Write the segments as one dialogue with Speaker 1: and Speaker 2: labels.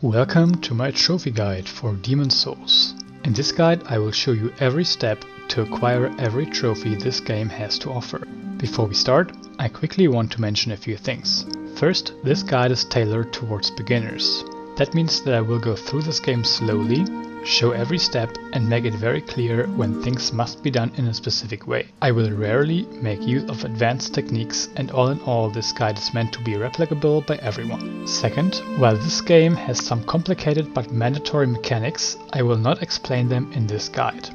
Speaker 1: Welcome to my trophy guide for Demon Souls. In this guide I will show you every step to acquire every trophy this game has to offer. Before we start, I quickly want to mention a few things. First, this guide is tailored towards beginners. That means that I will go through this game slowly, show every step and make it very clear when things must be done in a specific way. I will rarely make use of advanced techniques, and all in all this guide is meant to be replicable by everyone. Second, while this game has some complicated but mandatory mechanics, I will not explain them in this guide.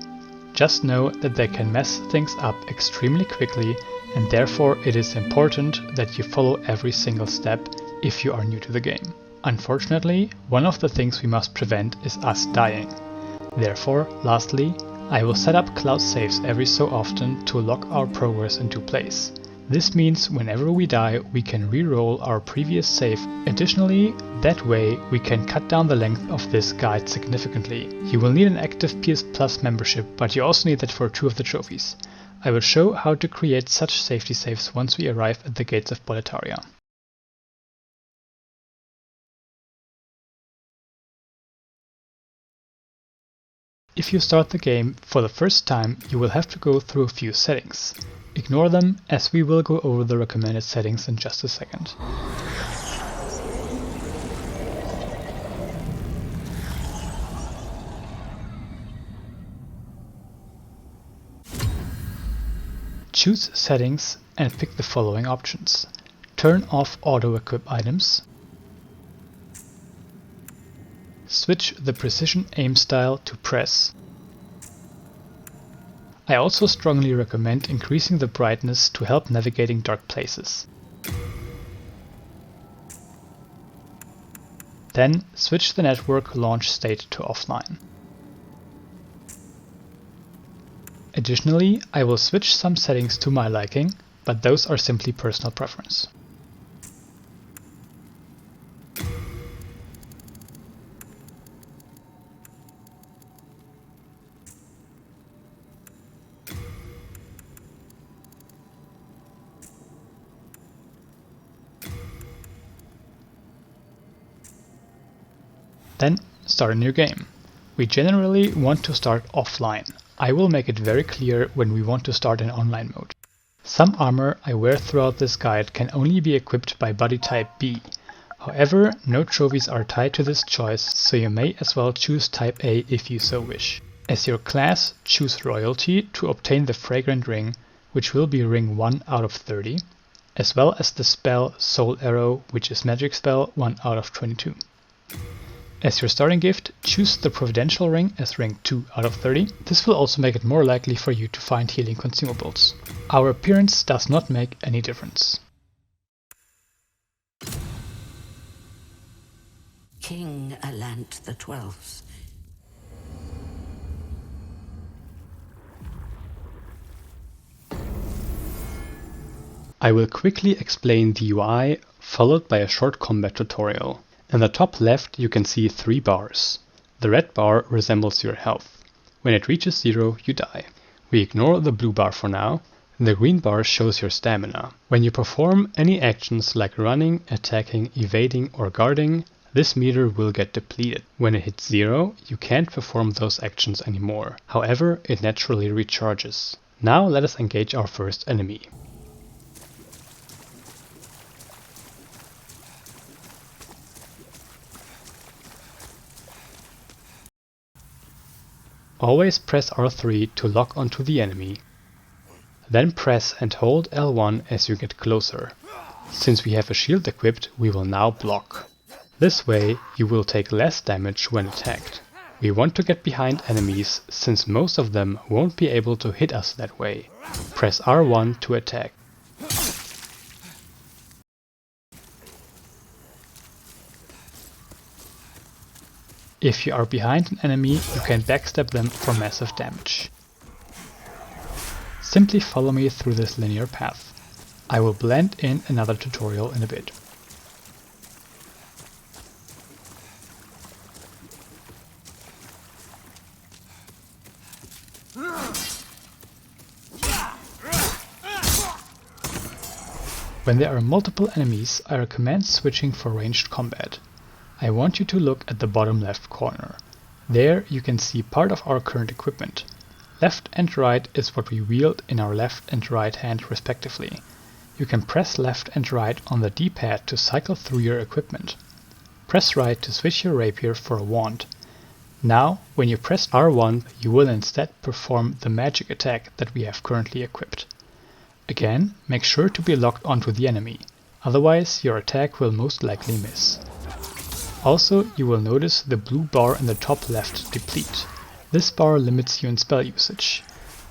Speaker 1: Just know that they can mess things up extremely quickly, and therefore it is important that you follow every single step if you are new to the game. Unfortunately, one of the things we must prevent is us dying. Therefore, lastly, I will set up cloud saves every so often to lock our progress into place. This means whenever we die, we can re-roll our previous save. Additionally, that way we can cut down the length of this guide significantly. You will need an active PS Plus membership, but you also need that for 2 of the trophies. I will show how to create such safety saves once we arrive at the gates of Boletaria. If you start the game for the first time, you will have to go through a few settings. Ignore them, as we will go over the recommended settings in just a second. Choose Settings and pick the following options. Turn off auto-equip items. Switch the precision aim style to press. I also strongly recommend increasing the brightness to help navigating dark places. Then switch the network launch state to offline. Additionally, I will switch some settings to my liking, but those are simply personal preference. Then start a new game. We generally want to start offline. I will make it very clear when we want to start in online mode. Some armor I wear throughout this guide can only be equipped by body type B. However, no trophies are tied to this choice, so you may as well choose type A if you so wish. As your class, choose Royalty to obtain the Fragrant ring, which will be ring 1 out of 30, as well as the spell Soul Arrow, which is magic spell 1 out of 22. As your starting gift, choose the Providential ring as ring 2 out of 30. This will also make it more likely for you to find healing consumables. Our appearance does not make any difference.
Speaker 2: King Alant the 12th.
Speaker 1: I will quickly explain the UI, followed by a short combat tutorial. In the top left you can see 3 bars. The red bar resembles your health. When it reaches 0, you die. We ignore the blue bar for now. The green bar shows your stamina. When you perform any actions like running, attacking, evading or guarding, this meter will get depleted. When it hits 0, you can't perform those actions anymore. However, it naturally recharges. Now let us engage our first enemy. Always press R3 to lock onto the enemy. Then press and hold L1 as you get closer. Since we have a shield equipped, we will now block. This way you will take less damage when attacked. We want to get behind enemies, since most of them won't be able to hit us that way. Press R1 to attack. If you are behind an enemy, you can backstab them for massive damage. Simply follow me through this linear path. I will blend in another tutorial in a bit. When there are multiple enemies, I recommend switching for ranged combat. I want you to look at the bottom left corner. There you can see part of our current equipment. Left and right is what we wield in our left and right hand respectively. You can press left and right on the D-pad to cycle through your equipment. Press right to switch your rapier for a wand. Now, when you press R1, you will instead perform the magic attack that we have currently equipped. Again, make sure to be locked onto the enemy, otherwise your attack will most likely miss. Also, you will notice the blue bar in the top left deplete. This bar limits you in spell usage.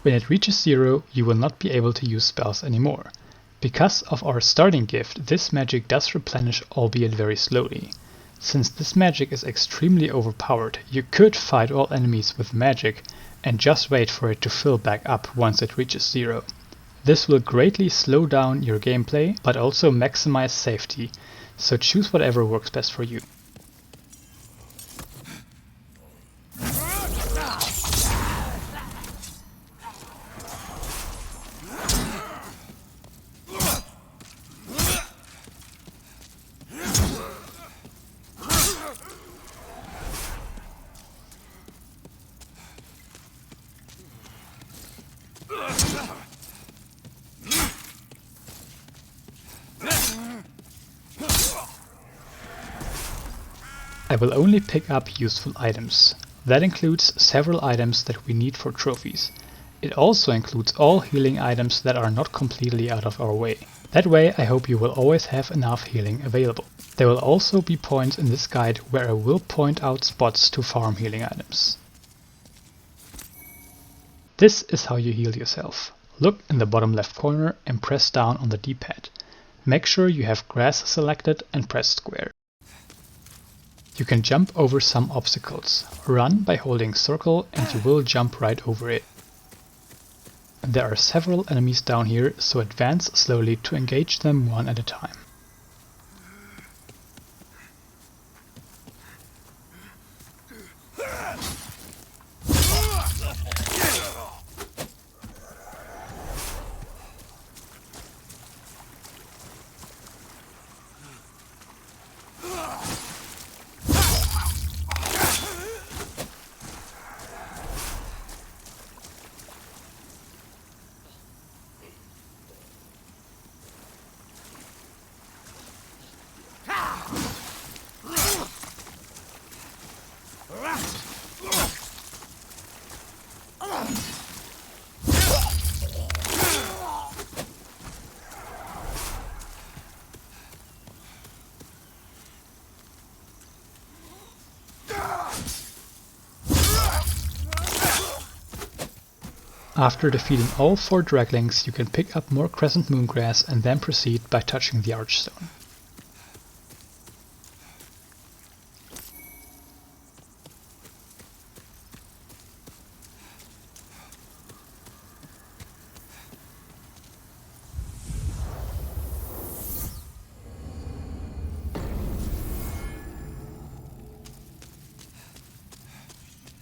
Speaker 1: When it reaches 0, you will not be able to use spells anymore. Because of our starting gift, this magic does replenish, albeit very slowly. Since this magic is extremely overpowered, you could fight all enemies with magic and just wait for it to fill back up once it reaches 0. This will greatly slow down your gameplay, but also maximize safety, so choose whatever works best for you. I will only pick up useful items. That includes several items that we need for trophies. It also includes all healing items that are not completely out of our way. That way I hope you will always have enough healing available. There will also be points in this guide where I will point out spots to farm healing items. This is how you heal yourself. Look in the bottom left corner and press down on the D-pad. Make sure you have grass selected and press square. You can jump over some obstacles. Run by holding circle and you will jump right over it. There are several enemies down here, so advance slowly to engage them one at a time. After defeating all 4 draglings, you can pick up more Crescent moongrass and then proceed by touching the Archstone.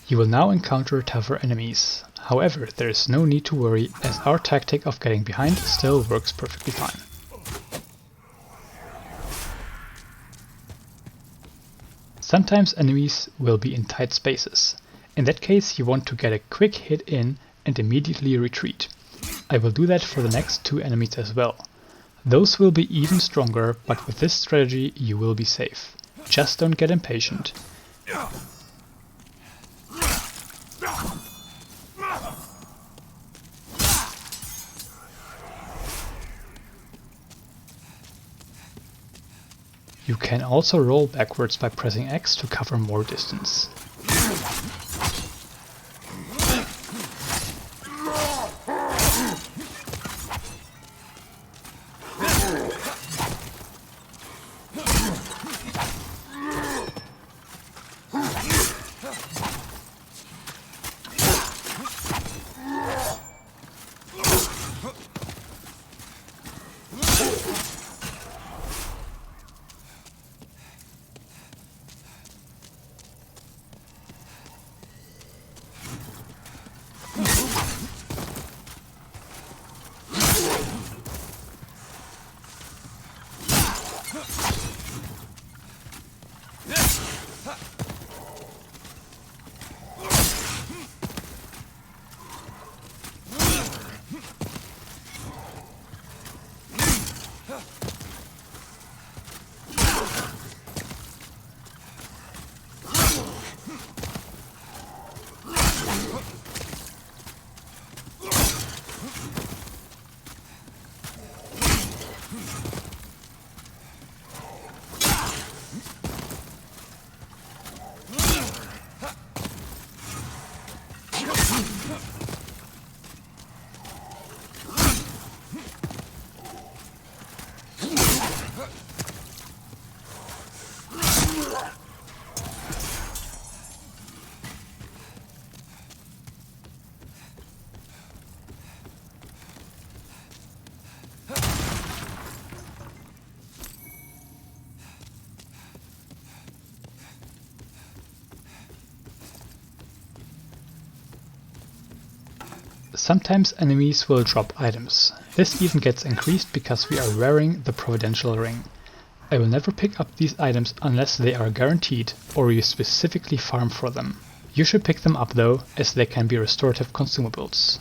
Speaker 1: You will now encounter tougher enemies. However, there is no need to worry, as our tactic of getting behind still works perfectly fine. Sometimes enemies will be in tight spaces. In that case, you want to get a quick hit in and immediately retreat. I will do that for the next 2 enemies as well. Those will be even stronger, but with this strategy you will be safe. Just don't get impatient. You can also roll backwards by pressing X to cover more distance. Sometimes enemies will drop items. This even gets increased because we are wearing the Providential ring. I will never pick up these items unless they are guaranteed or you specifically farm for them. You should pick them up though, as they can be restorative consumables.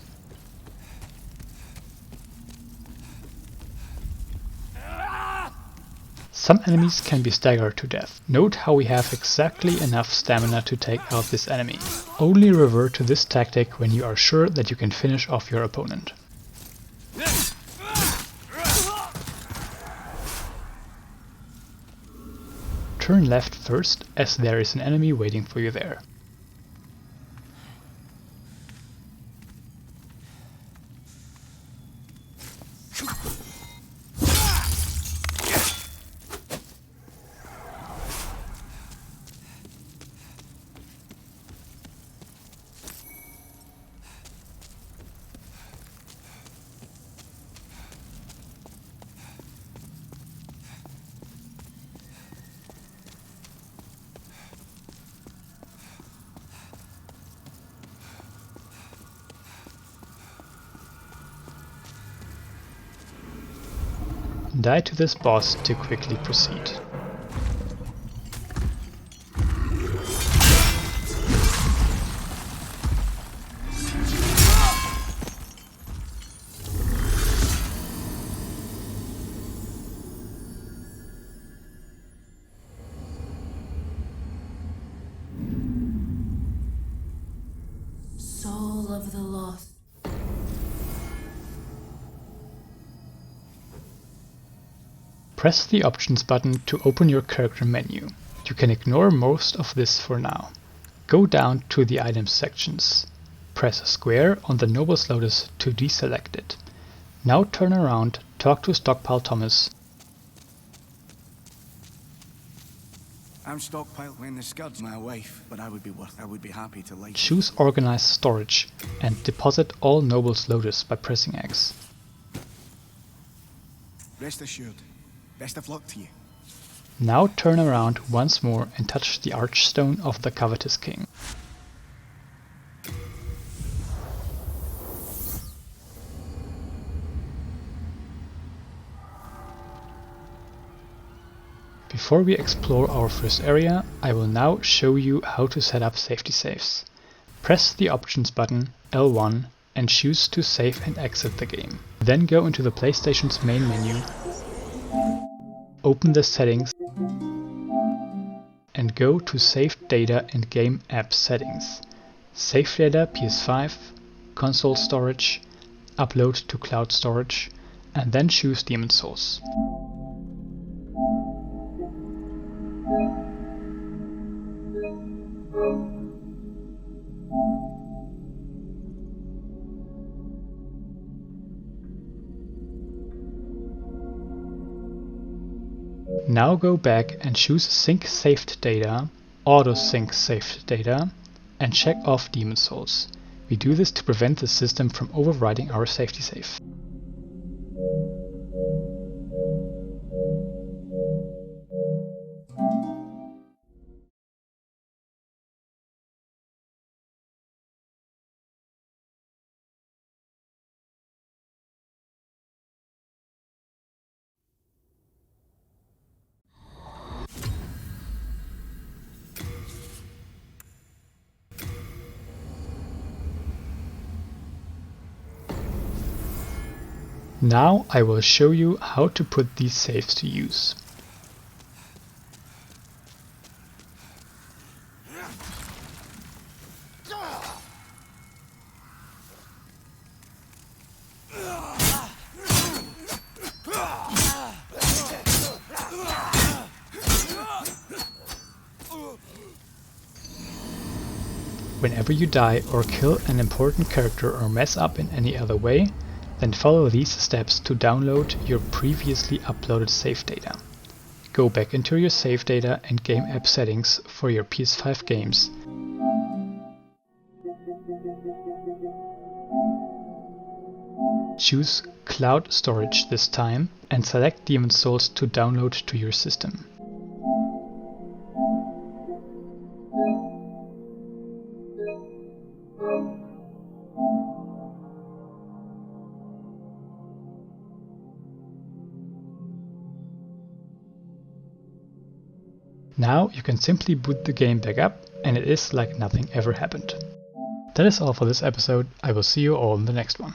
Speaker 1: Some enemies can be staggered to death. Note how we have exactly enough stamina to take out this enemy. Only revert to this tactic when you are sure that you can finish off your opponent. Turn left first, as there is an enemy waiting for you there. Die to this boss to quickly proceed.
Speaker 2: Soul of the lost.
Speaker 1: Press the options button to open your character menu. You can ignore most of this for now. Go down to the items sections. Press square on the Noble's Lotus to deselect it. Now turn around, talk to Stockpile Thomas.
Speaker 3: I'm Stockpile when the Scud's my wife, but I would be happy to like.
Speaker 1: Choose Organize Storage and deposit all Noble's Lotus by pressing X.
Speaker 3: Rest assured. Best of luck to you.
Speaker 1: Now turn around once more and touch the Archstone of the Covetous King. Before we explore our first area, I will now show you how to set up safety saves. Press the options button L1 and choose to save and exit the game. Then go into the PlayStation's main menu, open the settings and go to Saved Data and Game App Settings. Save Data PS5, Console Storage, Upload to Cloud Storage, and then choose Demon's Souls. Now go back and choose Sync Saved Data, Auto Sync Saved Data, and check off Demon's Souls. We do this to prevent the system from overriding our safety save. Now I will show you how to put these saves to use. Whenever you die or kill an important character or mess up in any other way, then follow these steps to download your previously uploaded save data. Go back into your save data and game app settings for your PS5 games. Choose Cloud Storage this time and select Demon's Souls to download to your system. Now you can simply boot the game back up and it is like nothing ever happened. That is all for this episode. I will see you all in the next one.